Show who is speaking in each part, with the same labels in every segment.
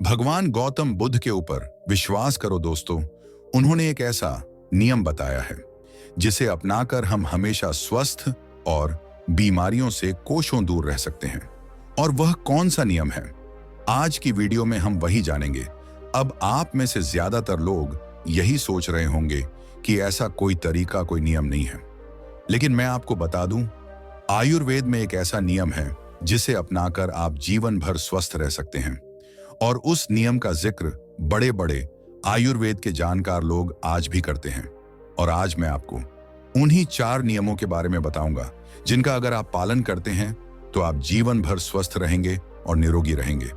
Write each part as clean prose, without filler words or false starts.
Speaker 1: भगवान गौतम बुद्ध के ऊपर विश्वास करो दोस्तों। उन्होंने एक ऐसा नियम बताया है जिसे अपनाकर हम हमेशा स्वस्थ और बीमारियों से कोसों दूर रह सकते हैं। और वह कौन सा नियम है? आज की वीडियो में हम वही जानेंगे। अब आप में से ज्यादातर लोग यही सोच रहे होंगे कि ऐसा कोई तरीका, कोई नियम नहीं है। लेकिन मैं आपको बता दूं, आयुर्वेद में एक ऐसा नियम है जिसे अपनाकर आप जीवन भर स्वस्थ रह सकते हैं। और उस नियम का जिक्र बड़े बड़े आयुर्वेद के जानकार लोग आज भी करते हैं। और आज मैं आपको उन्हीं 4 नियमों के बारे में बताऊंगा जिनका अगर आप पालन करते हैं तो आप जीवन भर स्वस्थ रहेंगे और निरोगी रहेंगे।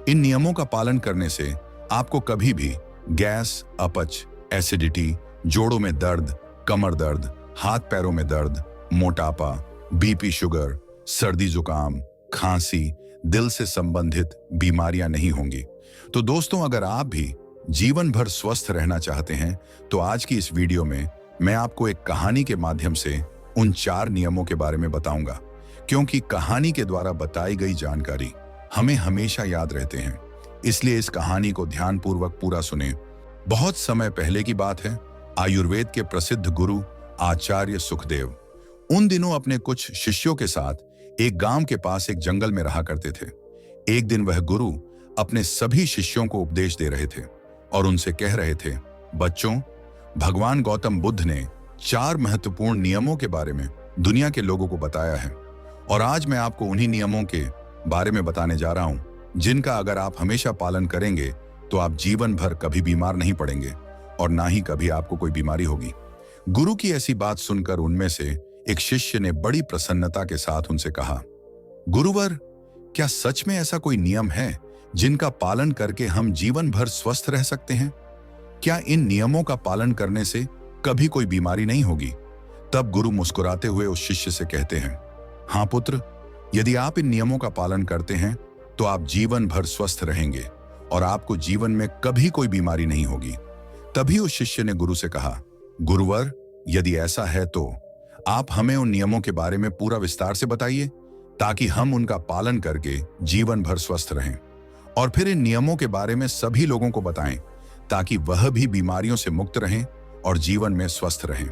Speaker 1: इन नियमों का पालन करने से आपको कभी भी गैस, अपच, एसिडिटी, जोड़ों में दर्द, कमर दर्द, हाथ पैरों में दर्द, मोटापा, बीपी, शुगर, सर्दी जुकाम, खांसी, दिल से संबंधित बीमारियां नहीं होंगी। तो दोस्तों, अगर आप भी जीवन भर स्वस्थ रहना चाहते हैं तो आज की इस वीडियो में मैं आपको एक कहानी के माध्यम से उन 4 नियमों के बारे में बताऊंगा, क्योंकि कहानी के द्वारा बताई गई जानकारी हमें हमेशा याद रहते हैं। इसलिए इस कहानी को ध्यानपूर्वक पूरा सुने। बहुत समय पहले की बात है। आयुर्वेद के प्रसिद्ध गुरु आचार्य सुखदेव उन दिनों अपने कुछ शिष्यों के साथ एक गांव के पास एक जंगल में रहा करते थे। एक दिन वह गुरु अपने सभी शिष्यों को उपदेश दे रहे थे और उनसे कह रहे थे, बच्चों, भगवान गौतम बुद्ध ने 4 महत्वपूर्ण नियमों के बारे में दुनिया के लोगों को बताया है। और आज मैं आपको उन्हीं नियमों के बारे में बताने जा रहा हूं जिनका अगर आप हमेशा पालन करेंगे तो आप जीवन भर कभी बीमार नहीं पड़ेंगे और ना ही कभी आपको कोई बीमारी होगी। गुरु की ऐसी बात सुनकर उनमें से एक शिष्य ने बड़ी प्रसन्नता के साथ उनसे कहा, गुरुवर, क्या सच में ऐसा कोई नियम है जिनका पालन करके हम जीवन भर स्वस्थ रह सकते हैं? क्या इन नियमों का पालन करने से कभी कोई बीमारी नहीं होगी? तब गुरु मुस्कुराते हुए उस शिष्य से कहते हैं, हाँ पुत्र, यदि आप इन नियमों का पालन करते हैं तो आप जीवन भर स्वस्थ रहेंगे और आपको जीवन में कभी कोई बीमारी नहीं होगी। तभी उस शिष्य ने गुरु से कहा, गुरुवर, यदि ऐसा है तो आप हमें उन नियमों के बारे में पूरा विस्तार से बताइए ताकि हम उनका पालन करके जीवन भर स्वस्थ रहें। और फिर इन नियमों के बारे में सभी लोगों को बताएं ताकि वह भी बीमारियों से मुक्त रहें और जीवन में स्वस्थ रहें।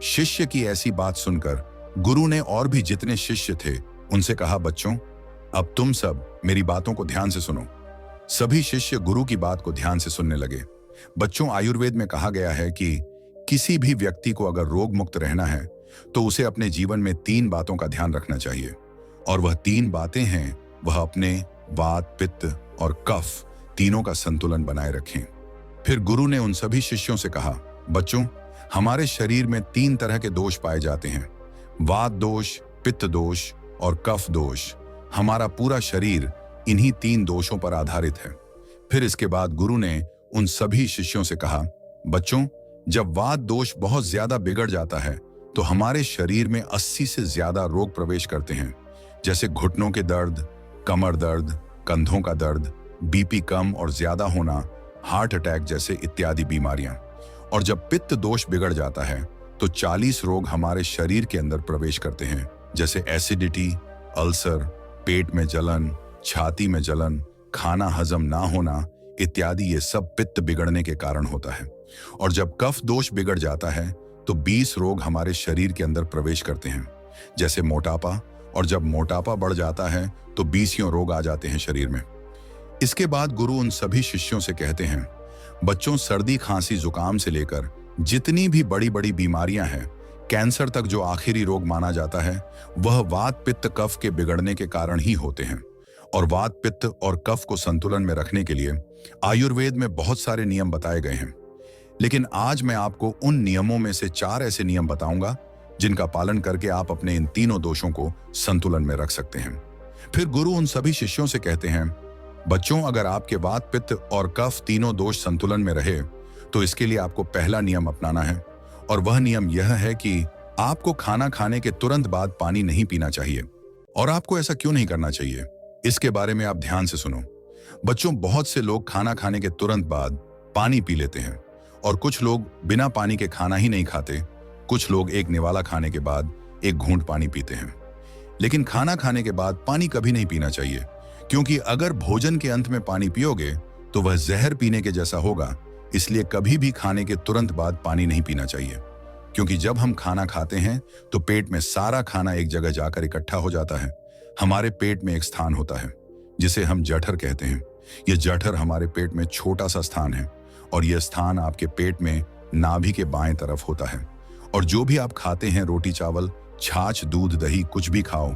Speaker 1: शिष्य की ऐसी बात सुनकर गुरु ने और भी जितने शिष्य थे उनसे कहा, बच्चों, अब तुम सब मेरी बातों को ध्यान से सुनो। सभी शिष्य गुरु की बात को ध्यान से सुनने लगे। बच्चों, आयुर्वेद में कहा गया है कि किसी भी व्यक्ति को अगर रोग मुक्त रहना है तो उसे अपने जीवन में 3 बातों का ध्यान रखना चाहिए। और वह 3 बातें हैं, वह अपने वात, पित्त और कफ तीनों का संतुलन बनाए रखें। फिर गुरु ने उन सभी शिष्यों से कहा, बच्चों, हमारे शरीर में 3 तरह के दोष पाए जाते हैं, वात दोष, पित्त दोष और कफ दोष। हमारा पूरा शरीर इन्हीं 3 दोषों पर आधारित है। फिर इसके बाद गुरु ने उन सभी शिष्यों से कहा, बच्चों, जब वात दोष बहुत ज्यादा बिगड़ जाता है तो हमारे शरीर में 80 से ज्यादा रोग प्रवेश करते हैं, जैसे घुटनों के दर्द, कमर दर्द, कंधों का दर्द, बीपी कम और ज्यादा होना, हार्ट अटैक जैसे इत्यादि बीमारियां। और जब पित्त दोष बिगड़ जाता है तो 40 रोग हमारे शरीर के अंदर प्रवेश करते हैं, जैसे एसिडिटी, अल्सर, पेट में जलन, छाती में जलन, खाना हजम ना होना इत्यादि। ये सब पित्त बिगड़ने के कारण होता है। और जब कफ दोष बिगड़ जाता है तो 20 रोग हमारे शरीर के अंदर प्रवेश करते हैं, जैसे मोटापा। और जब मोटापा बढ़ जाता है तो 20 रोग आ जाते हैं शरीर में। इसके बाद गुरु उन सभी शिष्यों से कहते हैं, बच्चों, सर्दी, खांसी, जुकाम से लेकर जितनी भी बड़ी बड़ी बीमारियां हैं, कैंसर तक जो आखिरी रोग माना जाता है, वह वात, पित्त, कफ के बिगड़ने के कारण ही होते हैं। और वात, पित्त और कफ को संतुलन में रखने के लिए आयुर्वेद में बहुत सारे नियम बताए गए हैं। लेकिन आज मैं आपको उन नियमों में से 4 ऐसे नियम बताऊंगा जिनका पालन करके आप अपने इन तीनों दोषों को संतुलन में रख सकते हैं। फिर गुरु उन सभी शिष्यों से कहते हैं, बच्चों, अगर आपके वात, पित्त और कफ तीनों दोष संतुलन में रहे तो इसके लिए आपको पहला नियम अपनाना है। और वह नियम यह है कि आपको खाना खाने के तुरंत बाद पानी नहीं पीना चाहिए। और आपको ऐसा क्यों नहीं करना चाहिए, इसके बारे में आप ध्यान से सुनो। बच्चों, बहुत से लोग खाना खाने के तुरंत बाद पानी पी लेते हैं और कुछ लोग बिना पानी के खाना ही नहीं खाते। कुछ लोग एक निवाला खाने के बाद एक घूंट पानी पीते हैं। लेकिन खाना खाने के बाद पानी कभी नहीं पीना चाहिए, क्योंकि अगर भोजन के अंत में पानी पियोगे तो वह जहर पीने के जैसा होगा। इसलिए कभी भी खाने के तुरंत बाद पानी नहीं पीना चाहिए, क्योंकि जब हम खाना खाते हैं तो पेट में सारा खाना एक जगह जाकर इकट्ठा हो जाता है। हमारे पेट में एक स्थान होता है जिसे हम जठर कहते हैं। यह जठर हमारे पेट में छोटा सा स्थान है और यह स्थान आपके पेट में नाभि के बाएं तरफ होता है। और जो भी आप खाते हैं, रोटी चावल, छाछ, दूध, दही, कुछ भी खाओ,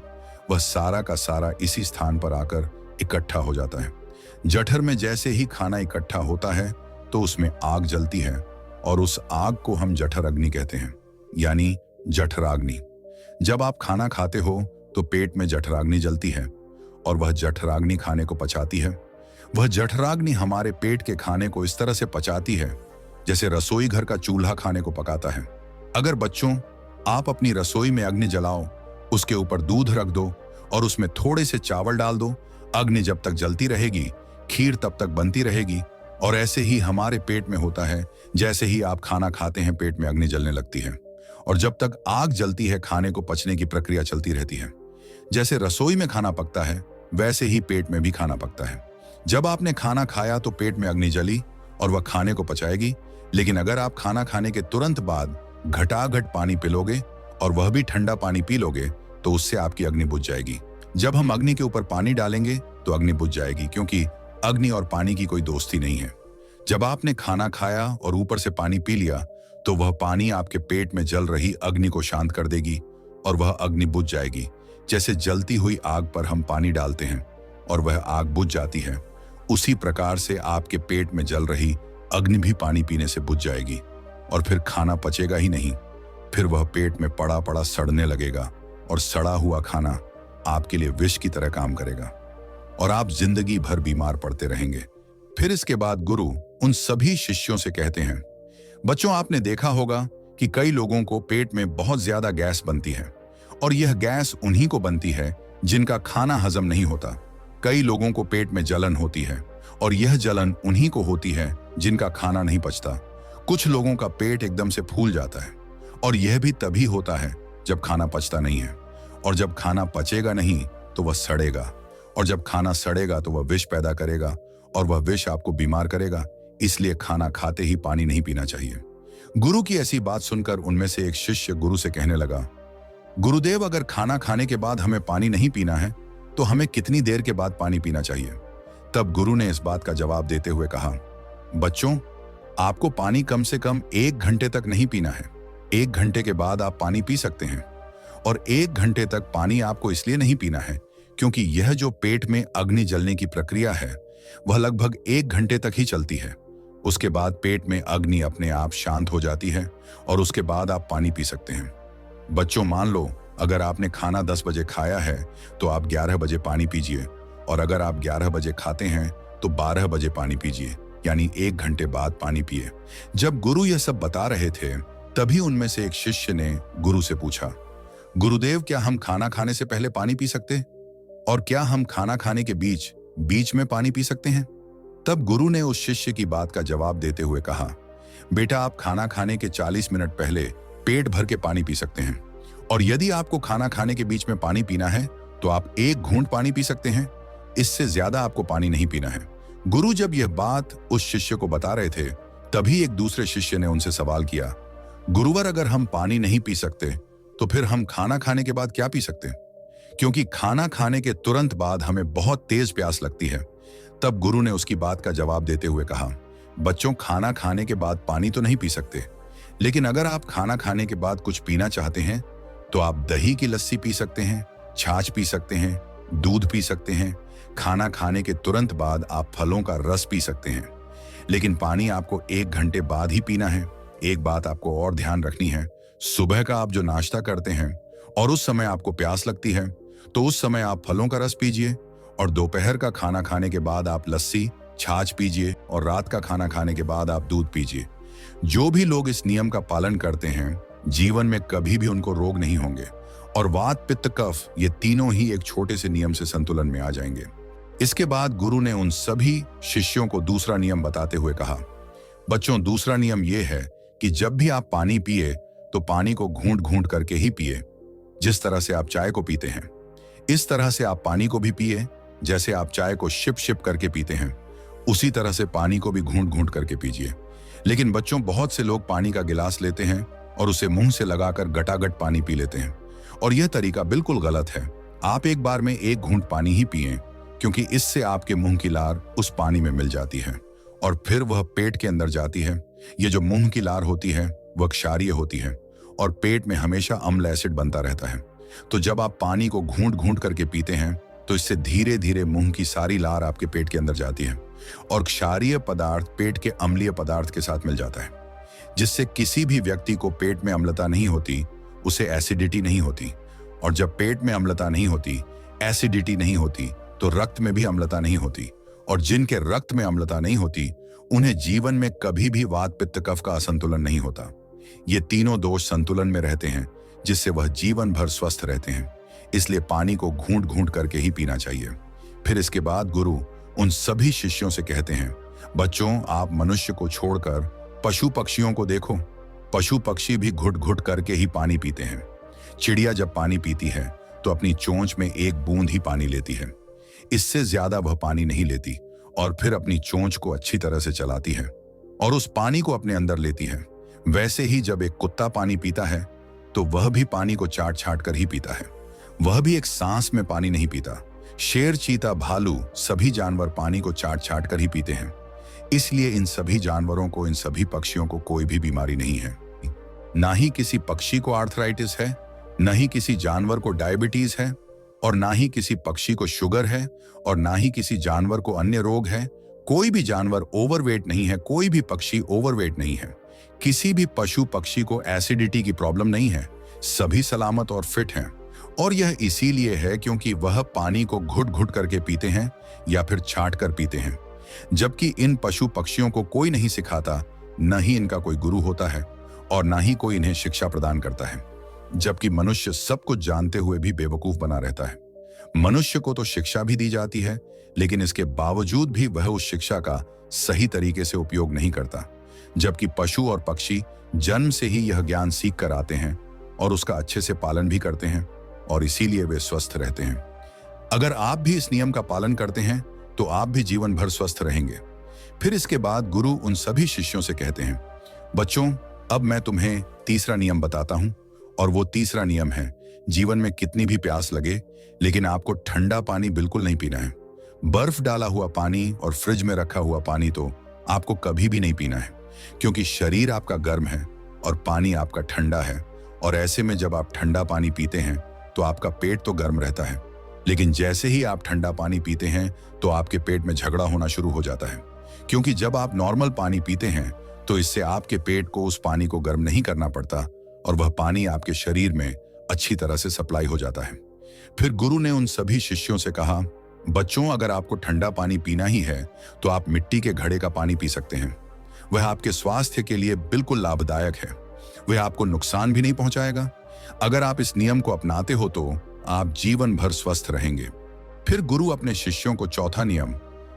Speaker 1: वह सारा का सारा इसी स्थान पर आकर इकट्ठा हो जाता है। जठर में जैसे ही खाना इकट्ठा होता है तो उसमें आग जलती है और उस आग को हम जठर अग्नि कहते हैं, यानी जठराग्नि। जब आप खाना खाते हो तो पेट में जठराग्नि जलती है और वह जठराग्नि खाने को पचाती है। वह जठराग्नि हमारे पेट के खाने को इस तरह से पचाती है जैसे रसोई घर का चूल्हा खाने को पकाता है। अगर बच्चों, आप अपनी रसोई में अग्नि जलाओ, उसके ऊपर दूध रख दो और उसमें थोड़े से चावल डाल दो, अग्नि जब तक जलती रहेगी, खीर तब तक बनती रहेगी। और ऐसे ही हमारे पेट में होता है। जैसे ही आप खाना खाते हैं, पेट में अग्नि जलने लगती है और जब तक आग जलती है, खाने को पचने की प्रक्रिया चलती रहती है। जैसे रसोई में खाना पकता है, वैसे ही पेट में भी खाना पकता है। जब आपने खाना खाया तो पेट में अग्नि जली और वह खाने को पचाएगी। लेकिन अगर आप खाना खाने के तुरंत बाद घटाघट पानी पिलोगे और वह भी ठंडा पानी पी लोगे तो उससे आपकी अग्नि बुझ जाएगी। जब हम अग्नि के ऊपर पानी डालेंगे तो अग्नि बुझ जाएगी, क्योंकि अग्नि और पानी की कोई दोस्ती नहीं है। जब आपने खाना खाया और ऊपर से पानी पी लिया तो वह पानी आपके पेट में जल रही अग्नि को शांत कर देगी और वह अग्नि बुझ जाएगी। जैसे जलती हुई आग पर हम पानी डालते हैं और वह आग बुझ जाती है, उसी प्रकार से आपके पेट में जल रही अग्नि भी पानी पीने से बुझ जाएगी और फिर खाना पचेगा ही नहीं। फिर वह पेट में पड़ा पड़ा सड़ने लगेगा और सड़ा हुआ खाना आपके लिए विष की तरह काम करेगा और आप जिंदगी भर बीमार पड़ते रहेंगे। फिर इसके बाद गुरु उन सभी शिष्यों से कहते हैं, बच्चों, आपने देखा होगा कि कई लोगों को पेट में बहुत ज्यादा गैस बनती है और यह गैस उन्हीं को बनती है जिनका खाना हजम नहीं होता। कई लोगों को पेट में जलन होती है और यह जलन उन्हीं को होती है जिनका खाना नहीं पचता। कुछ लोगों का पेट एकदम से फूल जाता है और यह भी तभी होता है जब खाना पचता नहीं है। और जब खाना पचेगा नहीं तो वह सड़ेगा और जब खाना सड़ेगा तो वह विष पैदा करेगा और वह विष आपको बीमार करेगा। इसलिए खाना खाते ही पानी नहीं पीना चाहिए। गुरु की ऐसी बात सुनकर उनमें से एक शिष्य गुरु से कहने लगा, गुरुदेव, अगर खाना खाने के बाद हमें पानी नहीं पीना है तो हमें कितनी देर के बाद पानी पीना चाहिए? तब गुरु ने इस बात का जवाब देते हुए कहा, बच्चों, आपको पानी कम से कम 1 घंटे तक नहीं पीना है। 1 घंटे के बाद आप पानी पी सकते हैं और 1 घंटे तक पानी आपको इसलिए नहीं पीना है क्योंकि यह जो पेट में अग्नि जलने की प्रक्रिया है वह लगभग 1 घंटे तक ही चलती है। उसके बाद पेट में अग्नि अपने आप शांत हो जाती है और उसके बाद आप पानी पी सकते हैं। बच्चों, मान लो अगर आपने खाना 10 बजे खाया है तो आप 11 बजे पानी पीजिए और अगर आप 11 बजे खाते हैं तो 12 बजे पानी पीजिए, यानी 1 घंटे बाद पानी पिए। जब गुरु यह सब बता रहे थे तभी उनमें से एक शिष्य ने गुरु से पूछा, गुरुदेव, क्या हम खाना खाने से पहले पानी पी सकते हैं? और क्या हम खाना खाने के बीच में पानी पी सकते हैं? तब गुरु ने उस शिष्य की बात का जवाब देते हुए कहा, बेटा, आप खाना खाने के 40 मिनट पहले पेट भर के पानी पी सकते हैं और यदि आपको खाना खाने के बीच में पानी पीना है तो आप 1 घूंट पानी पी सकते हैं। इससे ज्यादा आपको पानी नहीं पीना है। गुरु जब यह बात उस शिष्य को बता रहे थे तभी एक दूसरे शिष्य ने उनसे सवाल किया, गुरुवर, अगर हम पानी नहीं पी सकते तो फिर हम खाना खाने के बाद क्या पी सकते हैं? क्योंकि खाना खाने के तुरंत बाद हमें बहुत तेज प्यास लगती है। तब गुरु ने उसकी बात का जवाब देते हुए कहा, बच्चों, खाना खाने के बाद पानी तो नहीं पी सकते, लेकिन अगर आप खाना खाने के बाद कुछ पीना चाहते हैं तो आप दही की लस्सी पी सकते हैं, छाछ पी सकते हैं, दूध पी सकते हैं। खाना खाने के तुरंत बाद आप फलों का रस पी सकते हैं, लेकिन पानी आपको 1 घंटे बाद ही पीना है। एक बात आपको और ध्यान रखनी है, सुबह का आप जो नाश्ता करते हैं और उस समय आपको प्यास लगती है तो उस समय आप फलों का रस पीजिए और दोपहर का खाना खाने के बाद आप लस्सी, छाछ पीजिए और रात का खाना खाने के बाद आप दूध पीजिए। जो भी लोग इस नियम का पालन करते हैं जीवन में कभी भी उनको रोग नहीं होंगे और वात, पित्त, कफ ये तीनों ही एक छोटे से नियम से संतुलन में आ जाएंगे। इसके बाद गुरु ने उन सभी शिष्यों को दूसरा नियम बताते हुए कहा, बच्चों, दूसरा नियम यह है कि जब भी आप पानी पिए तो पानी को घूंट घूंट करके ही पिए। जिस तरह से आप चाय को पीते हैं इस तरह से आप पानी को भी पिए। जैसे आप चाय को शिप शिप करके पीते हैं उसी तरह से पानी को भी घूंट घूंट करके पीजिए। लेकिन बच्चों, बहुत से लोग पानी का गिलास लेते हैं और उसे मुंह से लगाकर गटागट पानी पी लेते हैं, और यह तरीका बिल्कुल गलत है। आप एक बार में एक घूंट पानी ही पिएं, क्योंकि इससे आपके मुंह की लार उस पानी में मिल जाती है और फिर वह पेट के अंदर जाती है। ये जो मुंह की लार होती है वह क्षारीय होती है और पेट में हमेशा अम्ल एसिड बनता रहता है। तो जब आप पानी को घूंट घूंट करके पीते हैं तो इससे धीरे धीरे मुंह की सारी लार आपके पेट के अंदर जाती है और क्षारीय पदार्थ पेट के अम्लीय पदार्थ के साथ मिल जाता है, जिससे किसी भी व्यक्ति को पेट में अम्लता नहीं होती, उसे एसिडिटी नहीं होती। और जब पेट में अम्लता नहीं होती, एसिडिटी नहीं होती, तो रक्त में भी अम्लता नहीं होती, और जिनके रक्त में अम्लता नहीं होती उन्हें जीवन में कभी भी वात पित्त कफ का असंतुलन नहीं होता। ये तीनों दोष संतुलन में रहते हैं, जिससे वह जीवन भर स्वस्थ रहते हैं। इसलिए पानी को घूंट घूंट करके ही पीना चाहिए। फिर इसके बाद गुरु उन सभी शिष्यों से कहते हैं, बच्चों, आप मनुष्य को छोड़कर पशु पक्षियों को देखो। पशु पक्षी भी घुट घुट करके ही पानी पीते हैं। चिड़िया जब पानी पीती है तो अपनी चोंच में एक बूंद ही पानी लेती है, इससे ज्यादा वह पानी नहीं लेती, और फिर अपनी चोंच को अच्छी तरह से चलाती है और उस पानी को अपने अंदर लेती है। वैसे ही जब एक कुत्ता पानी पीता है तो वह भी पानी को चाट छाट कर ही पीता है। वह भी एक सांस में पानी नहीं पीता। शेर, चीता, भालू सभी जानवर पानी को चाट छाट कर ही पीते हैं। इसलिए इन सभी जानवरों को, इन सभी पक्षियों को कोई भी बीमारी नहीं है। ना ही किसी पक्षी को आर्थराइटिस है, न ही किसी जानवर को डायबिटीज है, और ना ही किसी पक्षी को शुगर है, और ना ही किसी जानवर को अन्य रोग है। कोई भी जानवर ओवरवेट नहीं है, कोई भी पक्षी ओवरवेट नहीं है। किसी भी पशु पक्षी को एसिडिटी की प्रॉब्लम नहीं है। सभी सलामत और फिट हैं, और यह इसीलिए है क्योंकि वह पानी को घुट घुट करके पीते हैं या फिर छाट कर पीते हैं। जबकि इन पशु पक्षियों को कोई नहीं सिखाता, न ही इनका कोई गुरु होता है और न ही कोई इन्हें शिक्षा प्रदान करता है। जबकि मनुष्य सब कुछ जानते हुए भी बेवकूफ बना रहता है। मनुष्य को तो शिक्षा भी दी जाती है, लेकिन इसके बावजूद भी वह उस शिक्षा का सही तरीके से उपयोग नहीं करता। जबकि पशु और पक्षी जन्म से ही यह ज्ञान सीख कर आते हैं और उसका अच्छे से पालन भी करते हैं, और इसीलिए वे स्वस्थ रहते हैं। अगर आप भी इस नियम का पालन करते हैं तो आप भी जीवन भर स्वस्थ रहेंगे। फिर इसके बाद गुरु उन सभी शिष्यों से कहते हैं, बच्चों, अब मैं तुम्हें तीसरा नियम बताता हूं, और वो तीसरा नियम है, जीवन में कितनी भी प्यास लगे लेकिन आपको ठंडा पानी बिल्कुल नहीं पीना है। बर्फ डाला हुआ पानी और फ्रिज में रखा हुआ पानी तो आपको कभी भी नहीं पीना है, क्योंकि शरीर आपका गर्म है और पानी आपका ठंडा है। और ऐसे में जब आप ठंडा पानी पीते हैं तो आपका पेट तो गर्म रहता है, लेकिन जैसे ही आप ठंडा पानी पीते हैं तो आपके पेट में झगड़ा होना शुरू हो जाता है। क्योंकि जब आप नॉर्मल पानी पीते हैं तो इससे आपके पेट को उस पानी को गर्म नहीं करना पड़ता और वह पानी आपके शरीर में अच्छी तरह से सप्लाई हो जाता है। फिर गुरु ने उन सभी शिष्यों से कहा, बच्चों, अगर आपको ठंडा पानी पीना ही है तो आप मिट्टी के घड़े का पानी पी सकते हैं। वह आपके स्वास्थ्य के लिए बिल्कुल लाभदायक है। वह आपको नुकसान भी नहीं पहुंचाएगा। अगर आप इस नियम को अपनाते हो तो आप जीवन भर स्वस्थ रहेंगे। फिर गुरु अपने शिष्यों को चौथा नियम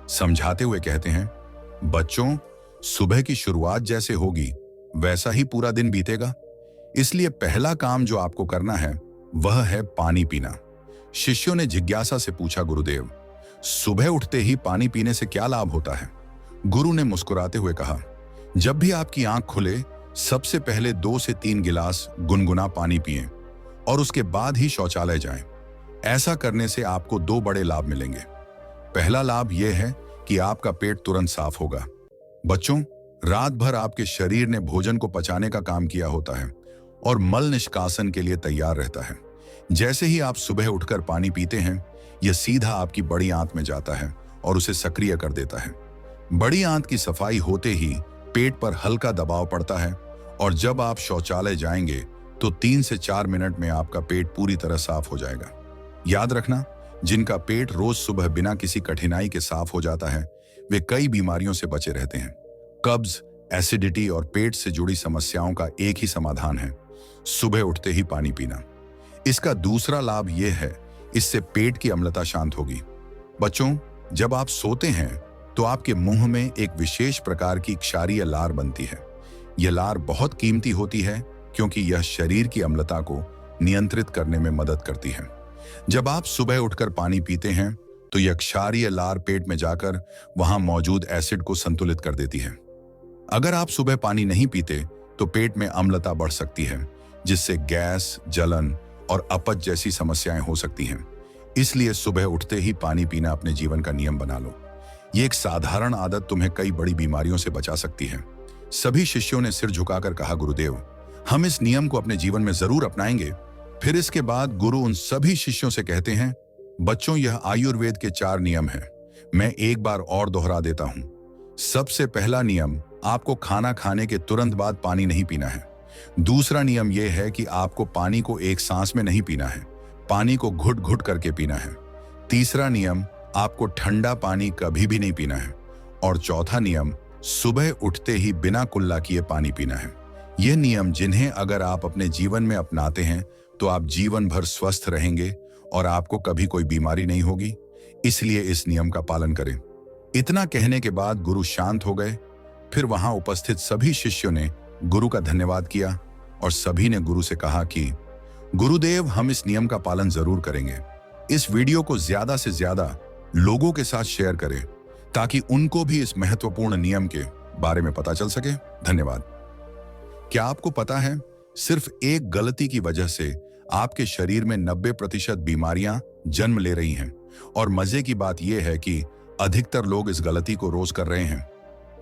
Speaker 1: समझाते हुए कहते हैं, बच्चों, सुबह की शुरुआत जैसे होगी वैसा ही पूरा दिन बीतेगा। इसलिए पहला काम जो आपको करना है वह है पानी पीना। शिष्यों ने जिज्ञासा से पूछा, गुरुदेव, सुबह उठते ही पानी पीने से क्या लाभ होता है? गुरु ने मुस्कुराते हुए कहा, जब भी आपकी आंख खुले सबसे पहले 2 से 3 गिलास गुनगुना पानी पिएं और उसके बाद ही शौचालय जाएं। ऐसा करने से आपको 2 बड़े लाभ मिलेंगे। पहला लाभ यह है कि आपका पेट तुरंत साफ होगा। बच्चों, रात भर आपके शरीर ने भोजन को पचाने का काम किया होता है और मल निष्कासन के लिए तैयार रहता है। जैसे ही आप सुबह उठकर पानी पीते हैं, यह सीधा आपकी बड़ी आंत में जाता है और उसे सक्रिय कर देता है। बड़ी आंत की सफाई होते ही पेट पर हल्का दबाव पड़ता है और जब आप शौचालय जाएंगे तो 3 से 4 मिनट में आपका पेट पूरी तरह साफ हो जाएगा। याद रखना, जिनका पेट रोज सुबह बिना किसी कठिनाई के साफ हो जाता है वे कई बीमारियों से बचे रहते हैं। कब्ज, एसिडिटी और पेट से जुड़ी समस्याओं का एक ही समाधान है, सुबह उठते ही पानी पीना। इसका दूसरा लाभ यह है, इससे पेट की अम्लता शांत होगी। बच्चों, जब आप सोते हैं तो आपके मुंह में एक विशेष प्रकार की क्षारीय लार बनती है। यह लार बहुत कीमती होती है क्योंकि यह शरीर की अम्लता को नियंत्रित करने में मदद करती है। जब आप सुबह उठकर पानी पीते हैं तो यह क्षारीय लार पेट में जाकर वहां मौजूद एसिड को संतुलित कर देती है। अगर आप सुबह पानी नहीं पीते तो पेट में अम्लता बढ़ सकती है, जिससे गैस, जलन और अपच जैसी समस्याएं हो सकती हैं। इसलिए सुबह उठते ही पानी पीना अपने जीवन का नियम बना लो। ये एक साधारण आदत तुम्हें कई बड़ी बीमारियों से बचा सकती है। सभी शिष्यों ने सिर झुकाकर कहा, गुरुदेव, हम इस नियम को अपने जीवन में जरूर अपनाएंगे। फिर इसके बाद गुरु उन सभी शिष्यों से कहते हैं, बच्चों, यह आयुर्वेद के 4 नियम हैं। मैं एक बार और दोहरा देता हूं। सबसे पहला नियम, आपको खाना खाने के तुरंत बाद पानी नहीं पीना है। दूसरा नियम यह है कि आपको पानी को एक सांस में नहीं पीना है, पानी को घुट घुट करके पीना है। तीसरा नियम, आपको ठंडा पानी कभी भी नहीं पीना है। और चौथा नियम, सुबह उठते ही बिना कुल्ला किए पानी पीना है। ये नियम जिन्हें अगर आप अपने जीवन में अपनाते हैं तो आप जीवन भर स्वस्थ रहेंगे और आपको कभी कोई बीमारी नहीं होगी। इसलिए इस नियम का पालन करें। इतना कहने के बाद गुरु शांत हो गए। फिर वहां उपस्थित सभी शिष्यों ने गुरु का धन्यवाद किया और सभी ने गुरु से कहा कि गुरुदेव, हम इस नियम का पालन जरूर करेंगे। इस वीडियो को ज्यादा से ज्यादा लोगों के साथ शेयर करें ताकि उनको भी इस महत्वपूर्ण नियम के बारे में पता चल सके। धन्यवाद। क्या आपको पता है, सिर्फ एक गलती की वजह से आपके शरीर में 90% बीमारियां जन्म ले रही हैं। और मजे की बात यह है कि अधिकतर लोग इस गलती को रोज कर रहे हैं,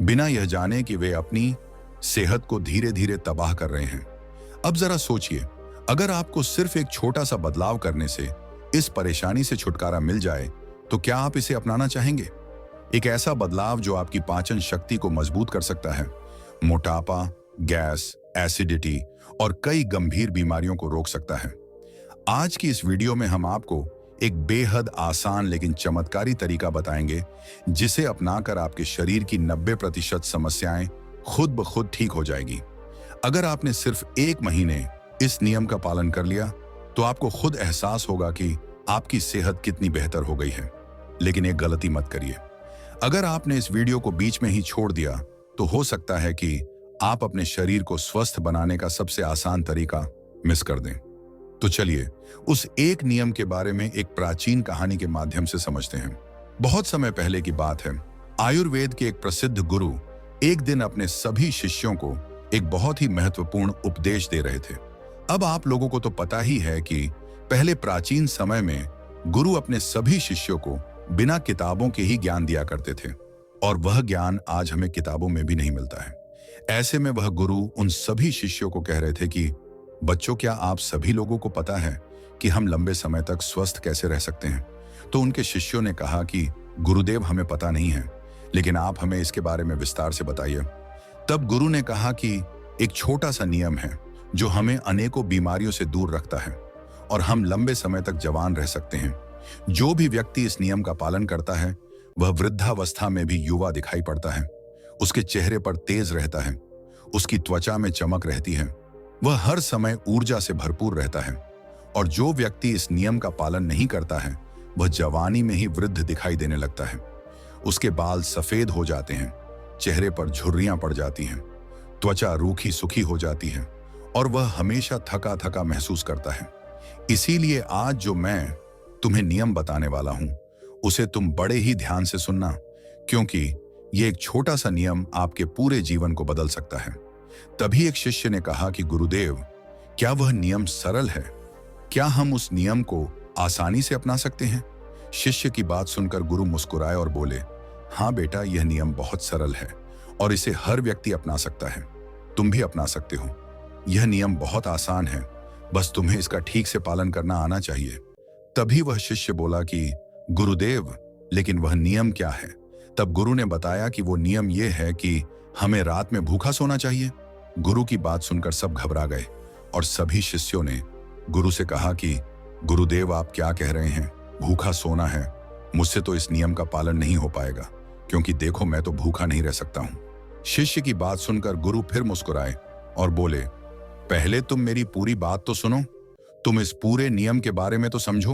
Speaker 1: बिना यह जाने कि वे अपनी सेहत को धीरे धीरे तबाह कर रहे हैं। अब जरा सोचिए, अगर आपको सिर्फ एक छोटा सा बदलाव करने से इस परेशानी से छुटकारा मिल जाए तो क्या आप इसे अपनाना चाहेंगे? एक ऐसा बदलाव जो आपकी पाचन शक्ति को मजबूत कर सकता है, मोटापा, गैस, एसिडिटी और कई गंभीर बीमारियों को रोक सकता है। आज की इस वीडियो में हम आपको एक बेहद आसान लेकिन चमत्कारी तरीका बताएंगे जिसे अपनाकर आपके शरीर की 90% समस्याएं खुद ब खुद ठीक हो जाएगी। अगर आपने सिर्फ 1 महीने इस नियम का पालन कर लिया तो आपको खुद एहसास होगा कि आपकी सेहत कितनी बेहतर हो गई है। लेकिन एक गलती मत करिए। अगर आपने इस वीडियो को बीच में ही छोड़ दिया तो हो सकता है कि आप अपने शरीर को स्वस्थ बनाने का सबसे आसान तरीका मिस कर दें। तो चलिए उस एक नियम के बारे में एक प्राचीन कहानी के माध्यम से समझते हैं। बहुत समय पहले की बात है। आयुर्वेद के एक प्रसिद्ध गुरु एक दिन अपने सभी शिष्यों को एक बहुत ही महत्वपूर्ण उपदेश दे रहे थे। अब आप लोगों को तो पता ही है कि पहले प्राचीन समय में गुरु अपने सभी शिष्यों को बिना किताबों के ही ज्ञान दिया करते थे, और वह ज्ञान आज हमें किताबों में भी नहीं मिलता है। ऐसे में वह गुरु उन सभी शिष्यों को कह रहे थे कि बच्चों, क्या आप सभी लोगों को पता है कि हम लंबे समय तक स्वस्थ कैसे रह सकते हैं? तो उनके शिष्यों ने कहा कि गुरुदेव, हमें पता नहीं है, लेकिन आप हमें इसके बारे में विस्तार से बताइए। तब गुरु ने कहा कि एक छोटा सा नियम है जो हमें अनेकों बीमारियों से दूर रखता है और हम लंबे समय तक जवान रह सकते हैं। जो भी व्यक्ति इस नियम का पालन करता है वह वृद्धावस्था में भी युवा दिखाई पड़ता है। उसके चेहरे पर तेज रहता है, उसकी त्वचा में चमक रहती है, वह हर समय ऊर्जा से भरपूर रहता है। और जो व्यक्ति इस नियम का पालन नहीं करता है वह जवानी में ही वृद्ध दिखाई देने लगता है। उसके बाल सफेद हो जाते हैं, चेहरे पर झुर्रियां पड़ जाती हैं, त्वचा रूखी सूखी हो जाती है और वह हमेशा थका थका महसूस करता है। इसीलिए आज जो मैं तुम्हें नियम बताने वाला हूं उसे तुम बड़े ही ध्यान से सुनना, क्योंकि यह एक छोटा सा नियम आपके पूरे जीवन को बदल सकता है। तभी एक शिष्य ने कहा कि गुरुदेव, क्या वह नियम सरल है? क्या हम उस नियम को आसानी से अपना सकते हैं? शिष्य की बात सुनकर गुरु मुस्कुराए और बोले, हाँ बेटा, यह नियम बहुत सरल है और इसे हर व्यक्ति अपना सकता है। तुम भी अपना सकते हो। यह नियम बहुत आसान है, बस तुम्हें इसका ठीक से पालन करना आना चाहिए। तभी वह शिष्य बोला कि गुरुदेव, लेकिन वह नियम क्या है? तब गुरु ने बताया कि वो नियम यह है कि हमें रात में भूखा सोना चाहिए। गुरु की बात सुनकर सब घबरा गए और सभी शिष्यों ने गुरु से कहा कि गुरुदेव, आप क्या कह रहे हैं? भूखा सोना है? मुझसे तो इस नियम का पालन नहीं हो पाएगा, क्योंकि देखो, मैं तो भूखा नहीं रह सकता हूं। शिष्य की बात सुनकर गुरु फिर मुस्कुराए और बोले, पहले तुम मेरी पूरी बात तो सुनो। तुम इस पूरे नियम के बारे में तो समझो।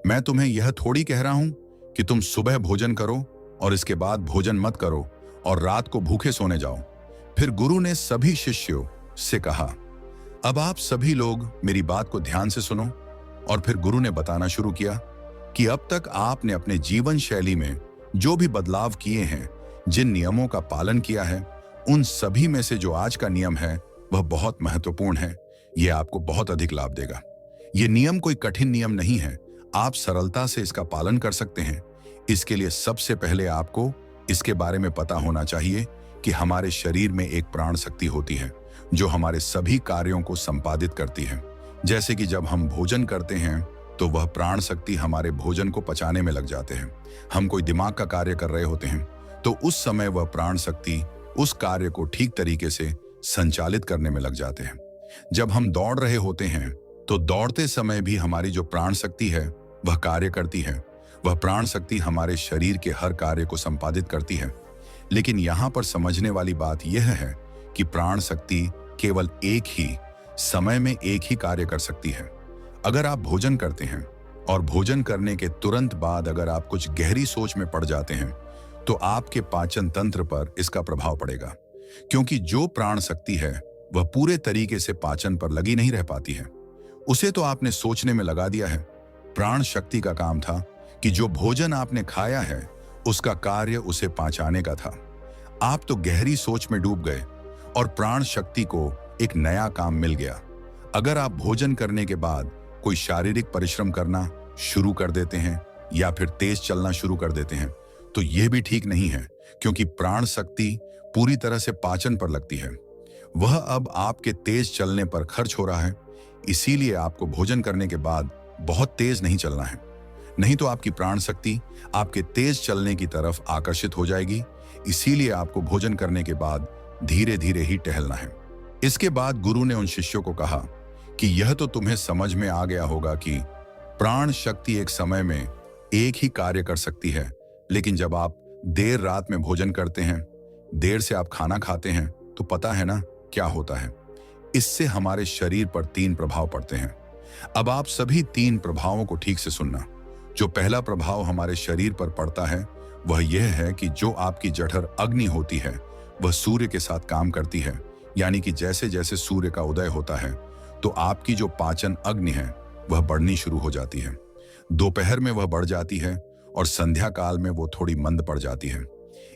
Speaker 1: मैं तुम्हें यह थोड़ी कह रहा हूं कि तुम सुबह भोजन करो और इसके बाद भोजन मत करो और रात को भूखे सोने जाओ। फिर गुरु ने सभी शिष्यों से कहा, अब आप सभी लोग मेरी बात को ध्यान से सुनो। और फिर गुरु ने बताना शुरू किया, कि अब तक आपने अपने जीवन शैली में जो भी बदलाव किए हैं, जिन नियमों का पालन किया है, उन सभी में से जो आज का नियम है वह बहुत महत्वपूर्ण है। यह आपको बहुत अधिक लाभ देगा। यह नियम कोई कठिन नियम नहीं है, आप सरलता से इसका पालन कर सकते हैं। इसके लिए सबसे पहले आपको इसके बारे में पता होना चाहिए कि हमारे शरीर में एक प्राण शक्ति होती है जो हमारे सभी कार्यों को संपादित करती है। जैसे कि जब हम भोजन करते हैं तो वह प्राण शक्ति हमारे भोजन को पचाने में लग जाते हैं। हम कोई दिमाग का कार्य कर रहे होते हैं तो उस समय वह प्राण शक्ति उस कार्य को ठीक तरीके से संचालित करने में लग जाते हैं। जब हम दौड़ रहे होते हैं तो दौड़ते समय भी हमारी जो प्राण शक्ति है वह कार्य करती है। वह प्राण शक्ति हमारे शरीर के हर कार्य को संपादित करती है। लेकिन यहाँ पर समझने वाली बात यह है कि प्राण शक्ति केवल एक ही समय में एक ही कार्य कर सकती है। अगर आप भोजन करते हैं और भोजन करने के तुरंत बाद अगर आप कुछ गहरी सोच में पड़ जाते हैं तो आपके पाचन तंत्र पर इसका प्रभाव पड़ेगा, क्योंकि जो प्राण शक्ति है वह पूरे तरीके से पाचन पर लगी नहीं रह पाती है। उसे तो आपने सोचने में लगा दिया है। प्राण शक्ति का काम था कि जो भोजन आपने खाया है उसका कार्य उसे पचाने का था। आप तो गहरी सोच में डूब गए और प्राण शक्ति को एक नया काम मिल गया। अगर आप भोजन करने के बाद कोई शारीरिक परिश्रम करना शुरू कर देते हैं या फिर तेज चलना शुरू कर देते हैं तो यह भी ठीक नहीं है, क्योंकि प्राण शक्ति पूरी तरह से पाचन पर लगती है। वह अब आपके तेज चलने पर खर्च हो रहा है। इसीलिए आपको भोजन करने के बाद बहुत तेज नहीं चलना है, नहीं तो आपकी प्राण शक्ति आपके तेज चलने की तरफ आकर्षित हो जाएगी। इसीलिए आपको भोजन करने के बाद धीरे धीरे ही टहलना है। इसके बाद गुरु ने उन शिष्यों को कहा कि यह तो तुम्हें समझ में आ गया होगा कि प्राण शक्ति एक समय में एक ही कार्य कर सकती है, लेकिन जब आप देर रात में भोजन करते हैं, देर से आप खाना खाते हैं, तो पता है ना क्या होता है। इससे हमारे शरीर पर 3 प्रभाव पड़ते हैं। अब आप सभी 3 प्रभावों को ठीक से सुनना। जो पहला प्रभाव हमारे शरीर पर पड़ता है वह यह है कि जो आपकी जठर अग्नि होती है वह सूर्य के साथ काम करती है। यानी कि जैसे जैसे सूर्य का उदय होता है तो आपकी जो पाचन अग्नि है वह बढ़नी शुरू हो जाती है। दोपहर में वह बढ़ जाती है और संध्या काल में वो थोड़ी मंद पड़ जाती है।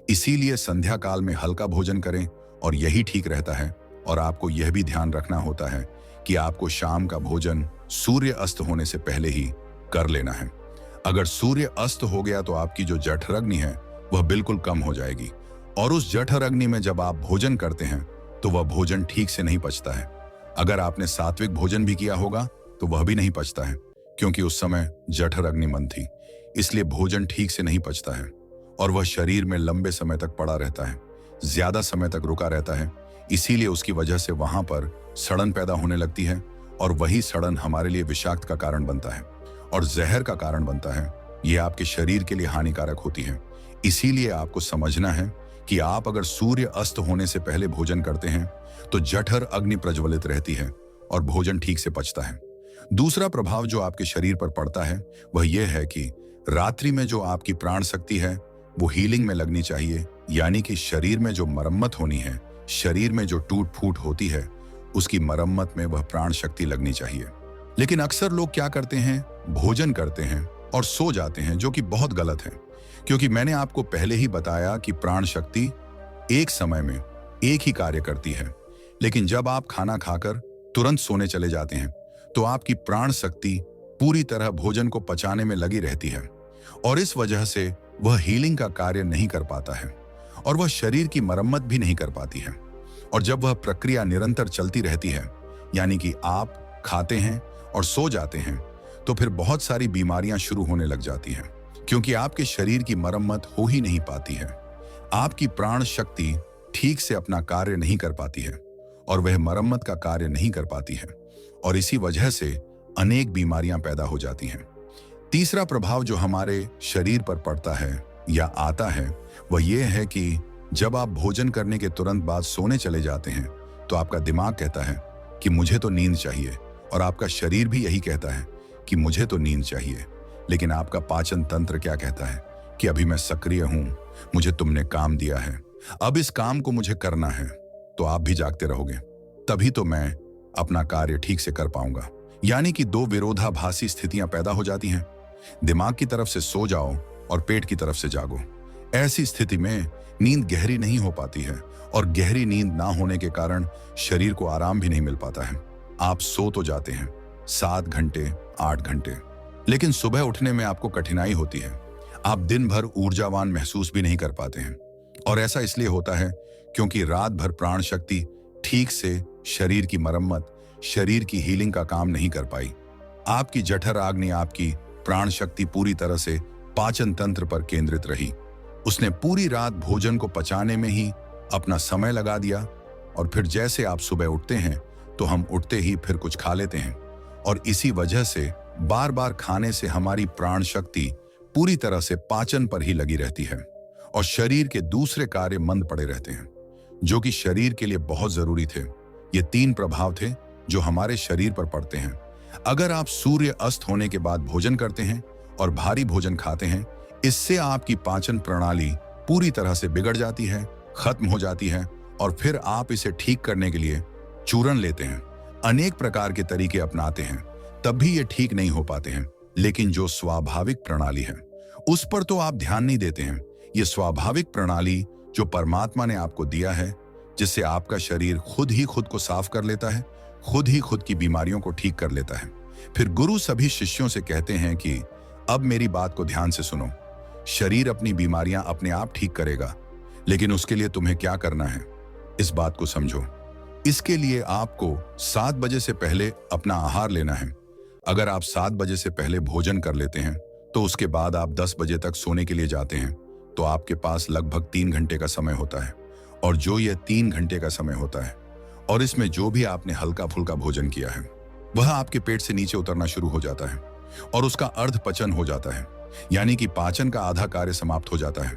Speaker 1: इसीलिए संध्या काल में हल्का भोजन करें और यही ठीक रहता है। और आपको यह भी ध्यान रखना होता है कि आपको शाम का भोजन सूर्य अस्त होने से पहले ही कर लेना है। अगर सूर्य अस्त हो गया तो आपकी जो जठर अग्नि है वह बिल्कुल कम हो जाएगी, और उस जठर अग्नि में जब आप भोजन करते हैं तो वह भोजन ठीक से नहीं पचता है। अगर आपने सात्विक भोजन भी किया होगा तो वह भी नहीं पचता है, क्योंकि उस समय जठर अग्नि मंद थी। इसलिए भोजन ठीक से नहीं पचता है और वह शरीर में लंबे समय तक पड़ा रहता है, ज्यादा समय तक रुका रहता है। इसीलिए उसकी वजह से वहां पर सड़न पैदा होने लगती है, और वही सड़न हमारे लिए विषाक्त का कारण बनता है और जहर का कारण बनता है। यह आपके शरीर के लिए हानिकारक होती है। इसीलिए आपको समझना है कि आप अगर सूर्य अस्त होने से पहले भोजन करते हैं तो जठर अग्नि प्रज्वलित रहती है और भोजन ठीक से पचता है। दूसरा प्रभाव जो आपके शरीर पर पड़ता है वह यह है कि रात्रि में जो आपकी प्राण शक्ति है वो हीलिंग में लगनी चाहिए। यानी कि शरीर में जो मरम्मत होनी है, शरीर में जो टूट फूट होती है, उसकी मरम्मत में वह प्राण शक्ति लगनी चाहिए। लेकिन अक्सर लोग क्या करते हैं, भोजन करते हैं और सो जाते हैं, जो कि बहुत गलत है। क्योंकि मैंने आपको पहले ही बताया कि प्राण शक्ति एक समय में एक ही कार्य करती है। लेकिन जब आप खाना खाकर तुरंत सोने चले जाते हैं तो आपकी प्राण शक्ति पूरी तरह भोजन को पचाने में लगी रहती है, और इस वजह से वह हीलिंग का कार्य नहीं कर पाता है और वह शरीर की मरम्मत भी नहीं कर पाती है। और जब वह प्रक्रिया निरंतर चलती रहती है, यानी कि आप खाते हैं और सो जाते हैं, तो फिर बहुत सारी बीमारियां शुरू होने लग जाती हैं, क्योंकि आपके शरीर की मरम्मत हो ही नहीं पाती है। आपकी प्राण शक्ति ठीक से अपना कार्य नहीं कर पाती है और वह मरम्मत का कार्य नहीं कर पाती है, और इसी वजह से अनेक बीमारियां पैदा हो जाती हैं। तीसरा प्रभाव जो हमारे शरीर पर पड़ता है या आता है वह यह है कि जब आप भोजन करने के तुरंत बाद सोने चले जाते हैं तो आपका दिमाग कहता है कि मुझे तो नींद चाहिए, और आपका शरीर भी यही कहता है कि मुझे तो नींद चाहिए। लेकिन आपका पाचन तंत्र क्या कहता है कि अभी मैं सक्रिय हूं, मुझे तुमने काम दिया है, अब इस काम को मुझे करना है। तो आप भी जागते रहोगे, तभी तो मैं अपना कार्य ठीक से कर पाऊंगा। यानी कि 2 विरोधाभासी स्थितियां पैदा हो जाती हैं। दिमाग की तरफ से सो जाओ और पेट की तरफ से जागो। ऐसी स्थिति में नींद गहरी नहीं हो पाती है और गहरी नींद ना होने के कारण शरीर को आराम भी नहीं मिल पाता है। आप सो तो जाते हैं 7 घंटे 8 घंटे, लेकिन सुबह उठने में आपको कठिनाई होती है। आप दिन भर ऊर्जावान महसूस भी नहीं कर पाते हैं और ऐसा इसलिए होता है क्योंकि रात भर प्राण शक्ति ठीक से शरीर की मरम्मत, शरीर की हीलिंग का काम नहीं कर पाई। आपकी जठर आग्नि, आपकी प्राण शक्ति पूरी तरह से पाचन तंत्र पर केंद्रित रही। उसने पूरी रात भोजन को पचाने में ही अपना समय लगा दिया और फिर जैसे आप सुबह उठते हैं तो हम उठते ही फिर कुछ खा लेते हैं और इसी वजह से बार बार खाने से हमारी प्राण शक्ति पूरी तरह से पाचन पर ही लगी रहती है और शरीर के दूसरे कार्य मंद पड़े रहते हैं, जो कि शरीर के लिए बहुत जरूरी थे। ये 3 प्रभाव थे जो हमारे शरीर पर पड़ते हैं। अगर आप सूर्य अस्त होने के बाद भोजन करते हैं और भारी भोजन खाते हैं, इससे आपकी पाचन प्रणाली पूरी तरह से बिगड़ जाती है, खत्म हो जाती है और फिर आप इसे ठीक करने के लिए चूर्ण लेते हैं, अनेक प्रकार के तरीके अपनाते हैं, तब भी ये ठीक नहीं हो पाते हैं। लेकिन जो स्वाभाविक प्रणाली है उस पर तो आप ध्यान नहीं देते हैं। ये स्वाभाविक प्रणाली जो परमात्मा ने आपको दिया है, जिससे आपका शरीर खुद ही खुद को साफ कर लेता है, खुद ही खुद की बीमारियों को ठीक कर लेता है। फिर गुरु सभी शिष्यों से कहते हैं कि अब मेरी बात को ध्यान से सुनो। शरीर अपनी बीमारियां अपने आप ठीक करेगा, लेकिन उसके लिए तुम्हें क्या करना है, इस बात को समझो। इसके लिए आपको 7 बजे से पहले अपना आहार लेना है। अगर आप 7 बजे से पहले भोजन कर लेते हैं तो उसके बाद आप 10 बजे तक सोने के लिए जाते हैं, तो आपके पास लगभग 3 घंटे का समय होता है। और जो यह 3 घंटे का समय होता है और इसमें जो भी आपने हल्का फुल्का भोजन किया है वह आपके पेट से नीचे उतरना शुरू हो जाता है और उसका अर्ध पचन हो जाता है, यानी कि पाचन का आधा कार्य समाप्त हो जाता है।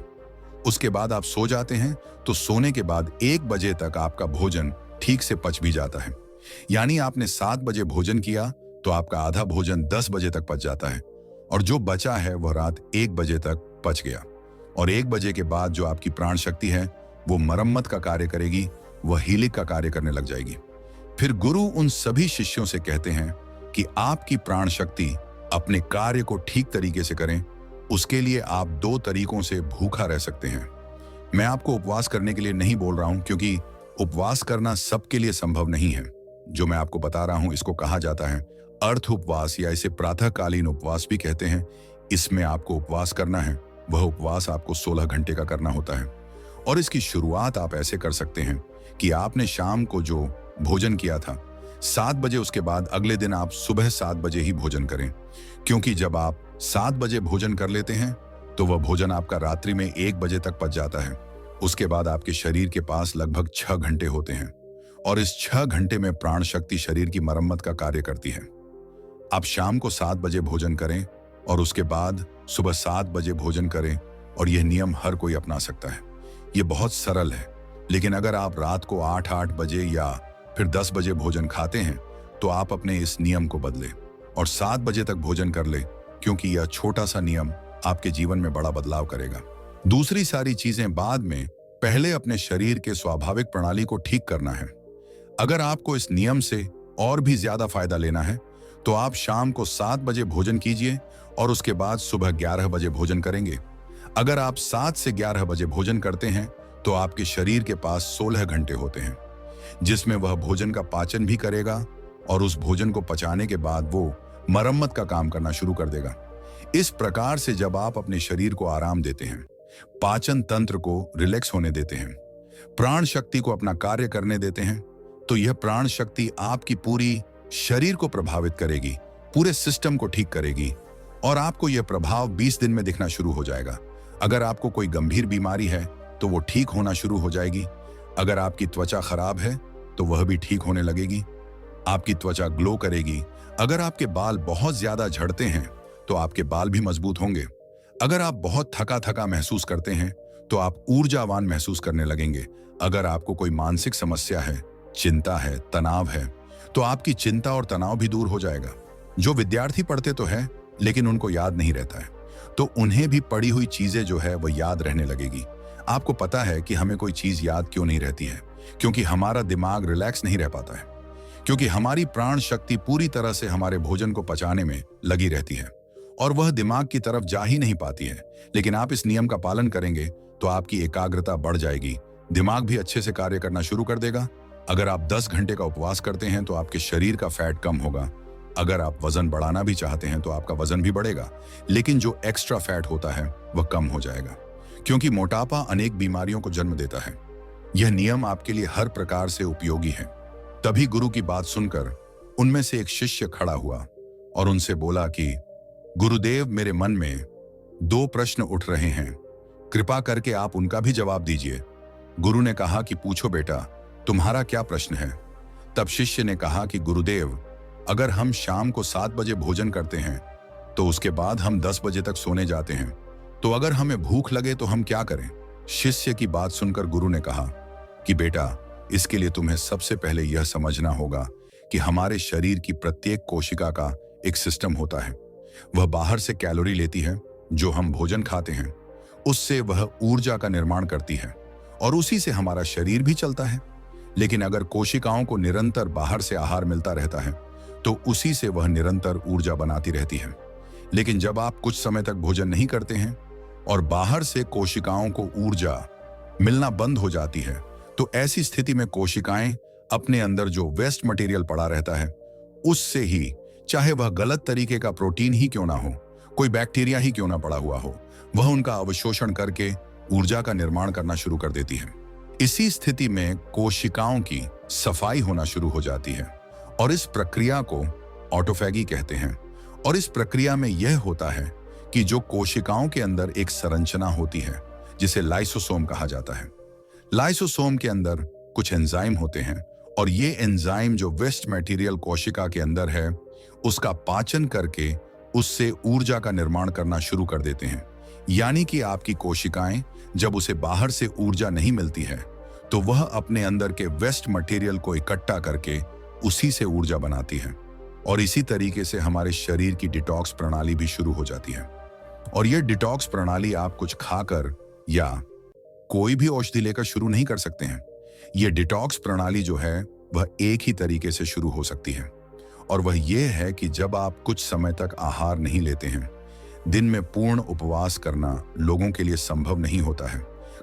Speaker 1: उसके बाद आप सो जाते हैं, तो सोने के बाद 1 बजे तक आपका भोजन ठीक से पच भी जाता है। यानी आपने 7 बजे भोजन किया तो आपका आधा भोजन 10 बजे तक पच जाता है और जो बचा है वह रात 1 बजे तक पच गया। और 1 बजे के बाद जो आपकी प्राण शक्ति है वो मरम्मत का कार्य करेगी, वह हीलिंग का कार्य करने लग जाएगी। फिर गुरु उन सभी शिष्यों से कहते हैं कि आपकी प्राण शक्ति अपने कार्य को ठीक तरीके से करें। उसके लिए आप 2 तरीकों से भूखा रह सकते हैं। मैं आपको उपवास करने के लिए नहीं बोल रहा हूं, क्योंकि उपवास करना सबके लिए संभव नहीं है। जो मैं आपको बता रहा हूं इसको कहा जाता है अर्थ उपवास, या इसे प्रातःकालीन उपवास भी कहते हैं। इसमें आपको उपवास करना है, वह उपवास आपको 16 घंटे का करना होता है। और इसकी शुरुआत आप ऐसे कर सकते हैं कि आपने शाम को जो भोजन किया था 7 बजे, उसके बाद अगले दिन आप सुबह 7 बजे ही भोजन करें, क्योंकि जब आप 7 बजे भोजन कर लेते हैं तो वह भोजन आपका रात्रि में 1 बजे तक पच जाता है। उसके बाद आपके शरीर के पास लगभग 6 घंटे होते हैं और इस 6 घंटे में प्राण शक्ति शरीर की मरम्मत का कार्य करती है। आप शाम को 7 बजे भोजन करें और उसके बाद सुबह 7 बजे भोजन करें, और यह नियम हर कोई अपना सकता है। यह बहुत सरल है, लेकिन अगर आप रात को 8 बजे या फिर 10 बजे भोजन खाते हैं तो आप अपने इस नियम को बदलें और 7 बजे तक भोजन कर लें, क्योंकि यह छोटा सा नियम आपके जीवन में बड़ा बदलाव करेगा। दूसरी सारी चीजें बाद में, पहले अपने शरीर के स्वाभाविक प्रणाली को ठीक करना है। अगर आपको इस नियम से और भी ज्यादा फायदा लेना है तो आप शाम को 7 बजे भोजन कीजिए और उसके बाद सुबह 11 बजे भोजन करेंगे। अगर आप 7 से 11 बजे भोजन करते हैं तो आपके शरीर के पास 16 घंटे होते हैं, जिसमें वह भोजन का पाचन भी करेगा और उस भोजन को पचाने के बाद वो मरम्मत का काम करना शुरू कर देगा। इस प्रकार से जब आप अपने शरीर को आराम देते हैं, पाचन तंत्र को रिलैक्स होने देते हैं, प्राण शक्ति को अपना कार्य करने देते हैं, तो यह प्राण शक्ति आपकी पूरी शरीर को प्रभावित करेगी, पूरे सिस्टम को ठीक करेगी और आपको यह प्रभाव 20 दिन में दिखना शुरू हो जाएगा। अगर आपको कोई गंभीर बीमारी है तो वो ठीक होना शुरू हो जाएगी। अगर आपकी त्वचा खराब है तो वह भी ठीक होने लगेगी। आपकी त्वचा ग्लो करेगी। अगर आपके बाल बहुत ज्यादा झड़ते हैं तो आपके बाल भी मजबूत होंगे। अगर आप बहुत थका थका महसूस करते हैं तो आप ऊर्जावान महसूस करने लगेंगे। अगर आपको कोई मानसिक समस्या है, चिंता है, तनाव है, तो आपकी चिंता और तनाव भी दूर हो जाएगा। जो विद्यार्थी पढ़ते तो है लेकिन उनको याद नहीं रहता है, तो उन्हें भी पढ़ी हुई चीजें जो है वह याद रहने लगेगी। आपको पता है कि हमें कोई चीज याद क्यों नहीं रहती है? क्योंकि हमारा दिमाग रिलैक्स नहीं रह पाता है, क्योंकि हमारी प्राण शक्ति पूरी तरह से हमारे भोजन को पचाने में लगी रहती है और वह दिमाग की तरफ जा ही नहीं पाती है। लेकिन आप इस नियम का पालन करेंगे तो आपकी एकाग्रता बढ़ जाएगी, दिमाग भी अच्छे से कार्य करना शुरू कर देगा। अगर आप 10 घंटे का उपवास करते हैं तो आपके शरीर का फैट कम होगा। अगर आप वजन बढ़ाना भी चाहते हैं तो आपका वजन भी बढ़ेगा, लेकिन जो एक्स्ट्रा फैट होता है वह कम हो जाएगा, क्योंकि मोटापा अनेक बीमारियों को जन्म देता है। यह नियम आपके लिए हर प्रकार से उपयोगी है। तभी गुरु की बात सुनकर उनमें से एक शिष्य खड़ा हुआ और उनसे बोला कि गुरुदेव, मेरे मन में 2 प्रश्न उठ रहे हैं, कृपा करके आप उनका भी जवाब दीजिए। गुरु ने कहा कि पूछो बेटा, तुम्हारा क्या प्रश्न है? तब शिष्य ने कहा कि गुरुदेव, अगर हम शाम को 7 बजे भोजन करते हैं तो उसके बाद हम 10 बजे तक सोने जाते हैं, तो अगर हमें भूख लगे तो हम क्या करें? शिष्य की बात सुनकर गुरु ने कहा कि बेटा, इसके लिए तुम्हें सबसे पहले यह समझना होगा कि हमारे शरीर की प्रत्येक कोशिका का एक सिस्टम होता है। वह बाहर से कैलोरी लेती है, जो हम भोजन खाते हैं उससे वह ऊर्जा का निर्माण करती है और उसी से हमारा शरीर भी चलता है। लेकिन अगर कोशिकाओं को निरंतर बाहर से आहार मिलता रहता है तो उसी से वह निरंतर ऊर्जा बनाती रहती है। लेकिन जब आप कुछ समय तक भोजन नहीं करते हैं और बाहर से कोशिकाओं को ऊर्जा मिलना बंद हो जाती है, तो ऐसी स्थिति में कोशिकाएं अपने अंदर जो वेस्ट मटेरियल पड़ा रहता है उससे ही, चाहे वह गलत तरीके का प्रोटीन ही क्यों ना हो, कोई बैक्टीरिया ही क्यों ना पड़ा हुआ हो, वह उनका अवशोषण करके ऊर्जा का निर्माण करना शुरू कर देती है। इसी स्थिति में कोशिकाओं की सफाई होना शुरू हो जाती है और इस प्रक्रिया को ऑटोफैगी कहते हैं। और इस प्रक्रिया में यह होता है कि जो कोशिकाओं के अंदर एक संरचना होती है जिसे लाइसोसोम कहा जाता है। लाइसोसोम के अंदर कुछ एंजाइम होते हैं और ये एंजाइम जो वेस्ट मटेरियल कोशिका के अंदर है उसका पाचन करके उससे ऊर्जा का निर्माण करना शुरू कर देते हैं। यानी कि आपकी कोशिकाएं जब उसे बाहर से ऊर्जा नहीं मिलती है तो वह अपने अंदर के वेस्ट मटेरियल को इकट्ठा करके उसी से ऊर्जा बनाती है। और इसी तरीके से हमारे शरीर की डिटॉक्स प्रणाली भी शुरू हो जाती है। और यह डिटॉक्स प्रणाली आप कुछ खाकर या कोई भी औषधि लेकर शुरू नहीं कर सकते हैं। यह डिटॉक्स प्रणाली जो है वह एक ही तरीके से शुरू हो सकती है, और वह यह है कि जब आप कुछ समय तक आहार नहीं लेते हैं। दिन में पूर्ण उपवास करना लोगों के लिए संभव नहीं होता है,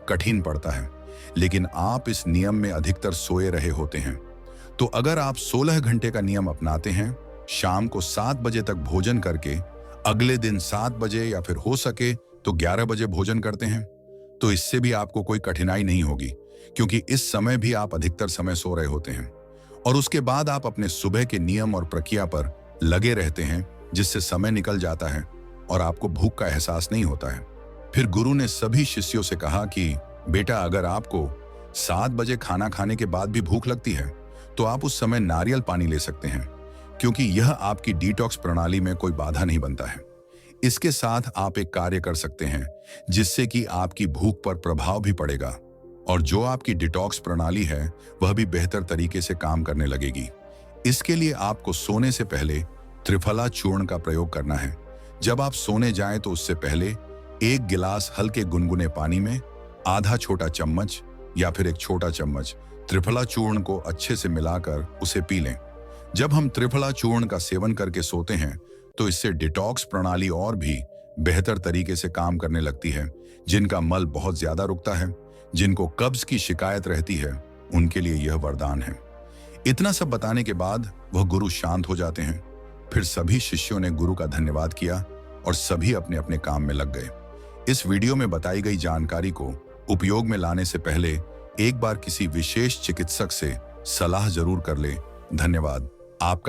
Speaker 1: कठिन पड़ता है, लेकिन आप इस नियम में अधिकतर सोए रहे होते हैं। तो अगर आप 16 घंटे का नियम अपनाते हैं, शाम को 7 बजे तक भोजन करके अगले दिन 7 बजे या फिर हो सके तो 11 बजे भोजन करते हैं, तो इससे भी आपको कोई कठिनाई नहीं होगी, क्योंकि इस समय भी आप अधिकतर समय सो रहे होते हैं। और उसके बाद आप अपने सुबह के नियम और प्रक्रिया पर लगे रहते हैं, जिससे समय निकल जाता है और आपको भूख का एहसास नहीं होता है। फिर गुरु ने सभी शिष्यों से कहा कि बेटा, अगर आपको 7 बजे खाना खाने के बाद भी भूख लगती है तो आप उस समय नारियल पानी ले सकते हैं, क्योंकि यह आपकी डिटॉक्स प्रणाली में कोई बाधा नहीं बनता है। इसके साथ आप एक कार्य कर सकते हैं जिससे कि आपकी भूख पर प्रभाव भी पड़ेगा और जो आपकी डिटॉक्स प्रणाली है वह भी बेहतर तरीके से काम करने लगेगी। इसके लिए आपको सोने से पहले त्रिफला चूर्ण का प्रयोग करना है। जब आप सोने जाएं तो उससे पहले 1 गिलास हल्के गुनगुने पानी में आधा छोटा चम्मच या फिर 1 छोटा चम्मच त्रिफला चूर्ण को अच्छे से मिलाकर उसे पी लें। जब हम त्रिफला चूर्ण का सेवन करके सोते हैं तो इससे डिटॉक्स प्रणाली और भी बेहतर तरीके से काम करने लगती है। जिनका मल बहुत ज्यादा रुकता है, जिनको कब्ज की शिकायत रहती है, उनके लिए यह वरदान है। इतना सब बताने के बाद वह गुरु शांत हो जाते हैं। फिर सभी शिष्यों ने गुरु का धन्यवाद किया और सभी अपने अपने काम में लग गए। इस वीडियो में बताई गई जानकारी को उपयोग में लाने से पहले एक बार किसी विशेष चिकित्सक से सलाह जरूर कर ले। धन्यवाद। आपका